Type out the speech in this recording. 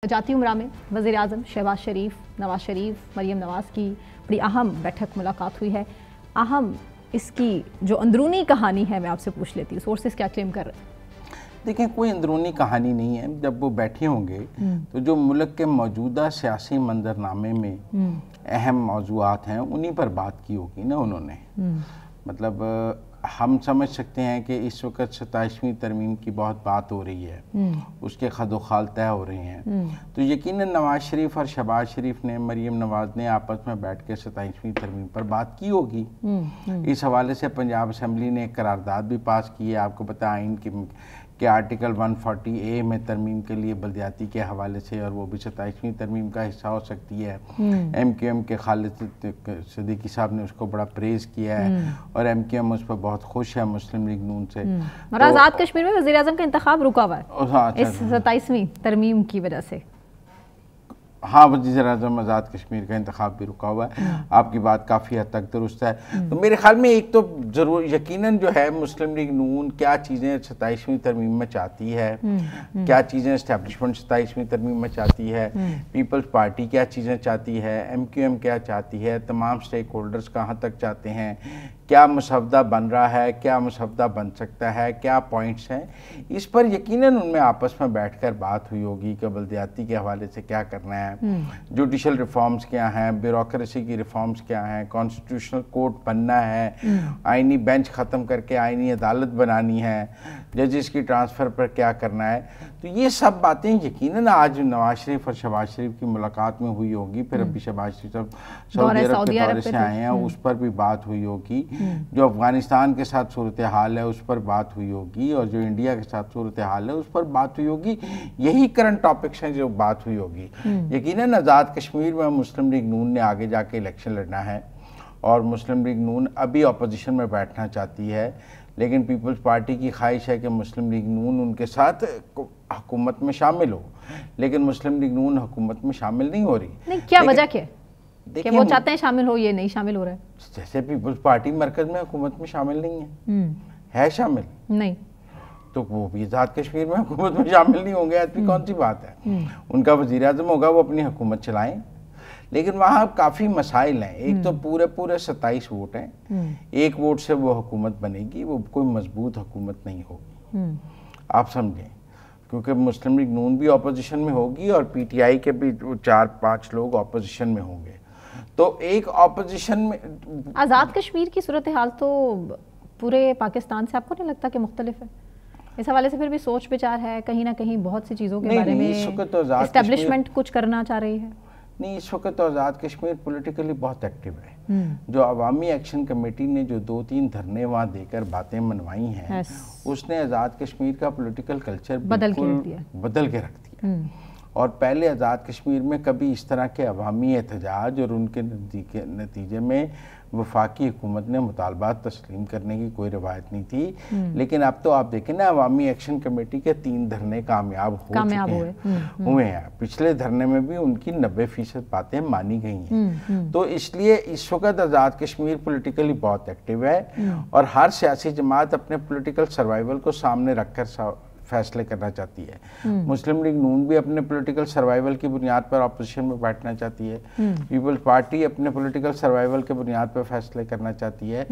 जाती उम्रा में वज़ीर-ए-आज़म शहबाज शरीफ, नवाज शरीफ, मरियम नवाज की बड़ी अहम बैठक मुलाकात हुई है। अहम इसकी जो अंदरूनी कहानी है मैं आपसे पूछ लेती हूँ, सोर्सेस क्या क्लेम कर रहे हैं? देखिए, कोई अंदरूनी कहानी नहीं है। जब वो बैठे होंगे तो जो मुल्क के मौजूदा सियासी मंजरनामे में अहम मौजूआत हैं उन्हीं पर बात की होगी ना उन्होंने। मतलब हम समझ सकते हैं कि इस वक्त 27वीं तरमीम की बहुत बात हो रही है, उसके खदोखाल तय हो रहे हैं, तो यकीनन नवाज शरीफ और शहबाज शरीफ ने, मरियम नवाज ने आपस में बैठ के 27वीं तरमीम पर बात की होगी। इस हवाले से पंजाब असम्बली ने एक करारदाद भी पास की है। आपको पता है आइन के आर्टिकल 140A में तरमीम के लिए बल्दियाती के हवाले से, और वो भी 27वीं तरमीम का हिस्सा हो सकती है। MQM के खालिद सिद्दीकी साहब ने उसको बड़ा प्रेज किया है और MQM उस पर बहुत खुश है मुस्लिम लीग नून से। और आज़ाद कश्मीर में वज़ीर-ए-आज़म का इंतखाब रुका हुआ है हाँ, इस 27वीं तरमीम की वजह से। हाँ, वज़ीर-ए-आज़म आज़ाद कश्मीर का इंतखाब भी रुका हुआ है। आपकी बात काफ़ी हद तक दुरुस्त है। तो मेरे ख्याल में एक तो ज़रूर यकीनन जो है मुस्लिम लीग नून क्या चीज़ें 27वीं तरमीम में चाहती है, क्या चीज़ें इस्टेब्लिशमेंट 27वीं तरमीम में चाहती है, पीपल्स पार्टी क्या चीज़ें चाहती है, MQM क्या चाहती है, तमाम स्टेक होल्डर्स कहाँ तक चाहते हैं, क्या मसवदा बन रहा है, क्या मसवदा बन सकता है, क्या पॉइंट्स हैं, इस पर यकीनन उनमें आपस में बैठकर बात हुई होगी कि बल्दियाती के हवाले से क्या करना है, जुडिशल रिफॉर्म्स क्या हैं, ब्यूरोक्रेसी की रिफॉर्म्स क्या हैं, कॉन्स्टिट्यूशनल कोर्ट बनना है, आइनी बेंच ख़त्म करके आइनी अदालत बनानी है, जजेस की ट्रांसफ़र पर क्या करना है। तो ये सब बातें यकीनन आज नवाज शरीफ और शहबाज शरीफ की मुलाकात में हुई होगी। फिर अभी शहबाज शरीफ सऊदी अरब के दौरे से आए हैं, उस पर भी बात हुई होगी। जो अफगानिस्तान के साथ सूरत हाल है उस पर बात हुई होगी, और जो इंडिया के साथ सूरत हाल है उस पर बात हुई होगी। यही करंट टॉपिक्स हैं जो बात हुई होगी। यकीनन आज़ाद कश्मीर में मुस्लिम लीग नून ने आगे जाके इलेक्शन लड़ना है, और मुस्लिम लीग नून अभी अपोजिशन में बैठना चाहती है, लेकिन पीपल्स पार्टी की ख्वाहिश है कि मुस्लिम लीग नून उनके साथ हुकूमत में शामिल हो, लेकिन मुस्लिम लीग नून हुकूमत में शामिल नहीं हो रही। नहीं, क्या वजह क्या कि वो चाहते हैं शामिल हो, ये नहीं शामिल हो रहा है? जैसे पीपल्स पार्टी मरकज में हुकूमत में शामिल नहीं है शामिल नहीं, तो वो भी आज़ाद कश्मीर में हुकूमत में शामिल नहीं होंगे। ऐसी कौन सी बात है? उनका वज़ीर-ए-आज़म होगा, वो अपनी हुकूमत चलाएं, लेकिन वहाँ काफ़ी मसाइल हैं। एक तो पूरे 27 वोट हैं, एक वोट से वो हुकूमत बनेगी, वो कोई मजबूत हुकूमत नहीं होगी, आप समझें, क्योंकि मुस्लिम लीग नून भी अपोजिशन में होगी और PTI के भी 4-5 लोग अपोजिशन में होंगे। तो एक अपोजिशन में आज़ाद कश्मीर की सूरत हाल तो पूरे पाकिस्तान से आपको नहीं लगता कि मुख्तलिफ है? इस हवाले से फिर भी सोच विचार है, कहीं ना कहीं बहुत सी चीज़ों के बारे में एस्टेब्लिशमेंट कुछ करना चाह रही है। नहीं, इस वक्त तो आज़ाद कश्मीर पॉलिटिकली बहुत एक्टिव है। जो अवामी एक्शन कमेटी ने जो 2-3 धरने वहाँ देकर बातें मनवाई हैं, उसने आज़ाद कश्मीर का पॉलिटिकल कल्चर बदल के रख दिया। और पहले आज़ाद कश्मीर में कभी इस तरह के अवामी एहतजाज और उनके नतीजे में वफाकी हुकूमत ने मुतालबात तस्लीम करने की कोई रवायत नहीं थी। लेकिन अब तो आप देखें ना, अवामी एक्शन कमेटी के 3 धरने कामयाब हुए हैं। पिछले धरने में भी उनकी 90% बातें मानी गई हैं। तो इसलिए इस वक्त आज़ाद कश्मीर पॉलिटिकली बहुत एक्टिव है, और हर सियासी जमात अपने पॉलिटिकल सर्वाइवल को सामने रखकर फैसले करना चाहती है। मुस्लिम लीग नून भी अपने पॉलिटिकल सर्वाइवल की बुनियाद पर अपोजिशन में बैठना चाहती है। पीपल्स पार्टी अपने पॉलिटिकल सर्वाइवल के बुनियाद पर फैसले करना चाहती है।